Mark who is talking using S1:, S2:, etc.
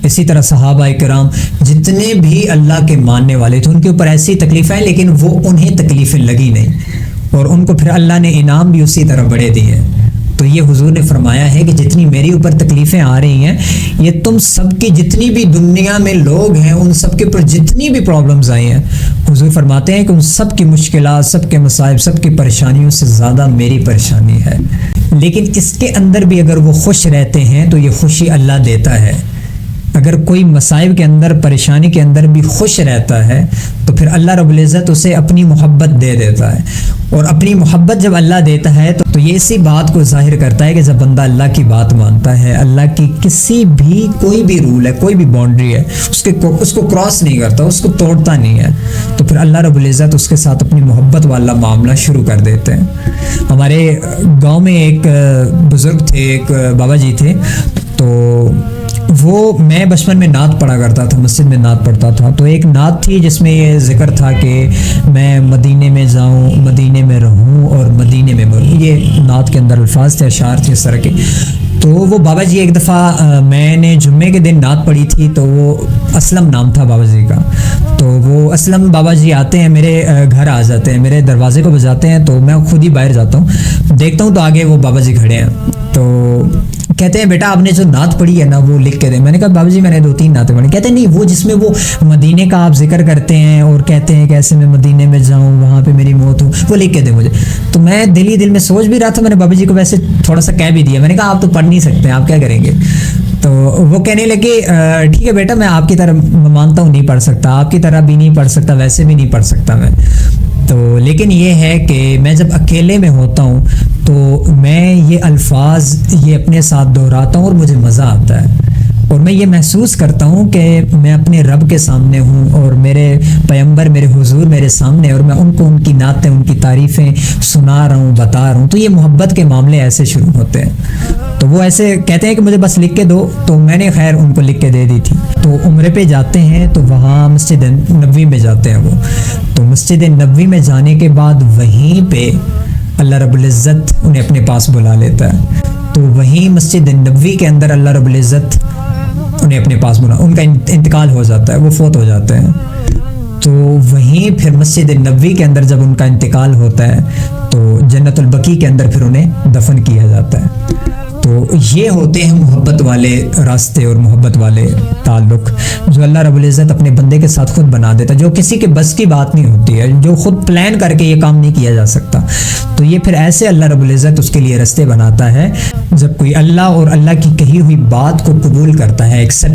S1: اسی طرح صحابہ کرام جتنے بھی اللہ کے ماننے والے تھے ان کے اوپر ایسی تکلیفیں ہیں، لیکن وہ انہیں تکلیفیں لگی نہیں، اور ان کو پھر اللہ نے انعام بھی اسی طرح بڑے دیے۔ تو یہ حضور نے فرمایا ہے کہ جتنی میری اوپر تکلیفیں آ رہی ہیں، یہ تم سب کی جتنی بھی دنیا میں لوگ ہیں ان سب کے اوپر جتنی بھی پرابلمز آئی ہیں، حضور فرماتے ہیں کہ ان سب کی مشکلات، سب کے مصائب، سب کی پریشانیوں سے زیادہ میری پریشانی ہے، لیکن اس کے اندر بھی اگر وہ خوش رہتے ہیں تو یہ خوشی اللہ دیتا ہے۔ اگر کوئی مصائب کے اندر، پریشانی کے اندر بھی خوش رہتا ہے تو پھر اللہ رب العزت اسے اپنی محبت دے دیتا ہے، اور اپنی محبت جب اللہ دیتا ہے تو یہ اسی بات کو ظاہر کرتا ہے کہ جب بندہ اللہ کی بات مانتا ہے، اللہ کی کسی بھی کوئی بھی رول ہے، کوئی بھی باؤنڈری ہے، اس کو کراس نہیں کرتا، اس کو توڑتا نہیں ہے، تو پھر اللہ رب العزت اس کے ساتھ اپنی محبت والا معاملہ شروع کر دیتے ہیں۔ ہمارے گاؤں میں ایک بزرگ تھے، ایک بابا جی تھے، تو میں بچپن میں نعت پڑھا کرتا تھا، مسجد میں نعت پڑھتا تھا، تو ایک نعت تھی جس میں یہ ذکر تھا کہ میں مدینے میں جاؤں، مدینے میں رہوں اور مدینے میں مروں، یہ نعت کے اندر الفاظ تھے، اشعار تھے اس طرح کے۔ تو وہ بابا جی ایک دفعہ میں نے جمعے کے دن نعت پڑھی تھی، تو وہ اسلم نام تھا بابا جی کا، تو وہ اسلم بابا جی آتے ہیں میرے گھر، آ جاتے ہیں میرے دروازے کو بجاتے ہیں، تو میں خود ہی باہر جاتا ہوں، دیکھتا ہوں تو آگے وہ بابا جی کھڑے ہیں، تو کہتے ہیں بیٹا آپ نے جو نعت پڑھی ہے نا وہ لکھ کے دیں۔ میں نے کہا بابا جی میں نے 2-3 نعتیں پڑھی۔ کہتے ہیں نہیں، وہ جس میں وہ مدینے کا آپ ذکر کرتے ہیں اور کہتے ہیں کہ ایسے میں مدینے میں جاؤں، وہاں پہ میری موت ہو، وہ لکھ کے دیں مجھے۔ تو میں دل ہی دل میں سوچ بھی رہا تھا، میں نے بابا جی کو ویسے تھوڑا سا کہہ بھی دیا، میں نے کہا آپ تو پڑھ نہیں سکتے، آپ کیا کریں گے؟ تو وہ کہنے لگے ٹھیک ہے بیٹا، میں آپ کی طرح مانتا ہوں نہیں پڑھ سکتا، آپ کی طرح بھی نہیں پڑھ سکتا، ویسے بھی نہیں پڑھ سکتا میں تو، لیکن یہ ہے کہ میں جب اکیلے میں ہوتا ہوں تو میں یہ الفاظ یہ اپنے ساتھ دہراتا ہوں اور مجھے مزہ آتا ہے، اور میں یہ محسوس کرتا ہوں کہ میں اپنے رب کے سامنے ہوں اور میرے پیغمبر، میرے حضور میرے سامنے، اور میں ان کو ان کی نعتیں، ان کی تعریفیں سنا رہا ہوں، بتا رہا ہوں، تو یہ محبت کے معاملے ایسے شروع ہوتے ہیں۔ تو وہ ایسے کہتے ہیں کہ مجھے بس لکھ کے دو، تو میں نے خیر ان کو لکھ کے دے دی تھی۔ تو عمرے پہ جاتے ہیں تو وہاں مسجد نبوی میں جاتے ہیں وہ، تو مسجد نبوی میں جانے کے بعد وہیں پہ اللہ رب العزت انہیں اپنے پاس بلا لیتا ہے، تو وہیں مسجد نبوی کے اندر اللہ رب العزت انہیں اپنے پاس بلا، ان کا انتقال ہو جاتا ہے، وہ فوت ہو جاتے ہیں۔ تو وہیں پھر مسجد نبوی کے اندر جب ان کا انتقال ہوتا ہے تو جنت البقیع کے اندر پھر انہیں دفن کیا جاتا ہے۔ تو یہ ہوتے ہیں محبت والے راستے اور محبت والے تعلق جو اللہ رب العزت اپنے بندے کے ساتھ خود بنا دیتا ہے، جو کسی کے بس کی بات نہیں ہوتی ہے، جو خود پلان کر کے یہ کام نہیں کیا جا سکتا۔ تو یہ پھر ایسے اللہ رب العزت اس کے لیے راستے بناتا ہے جب کوئی اللہ اور اللہ کی کہی ہوئی بات کو قبول کرتا ہے، ایکسپٹ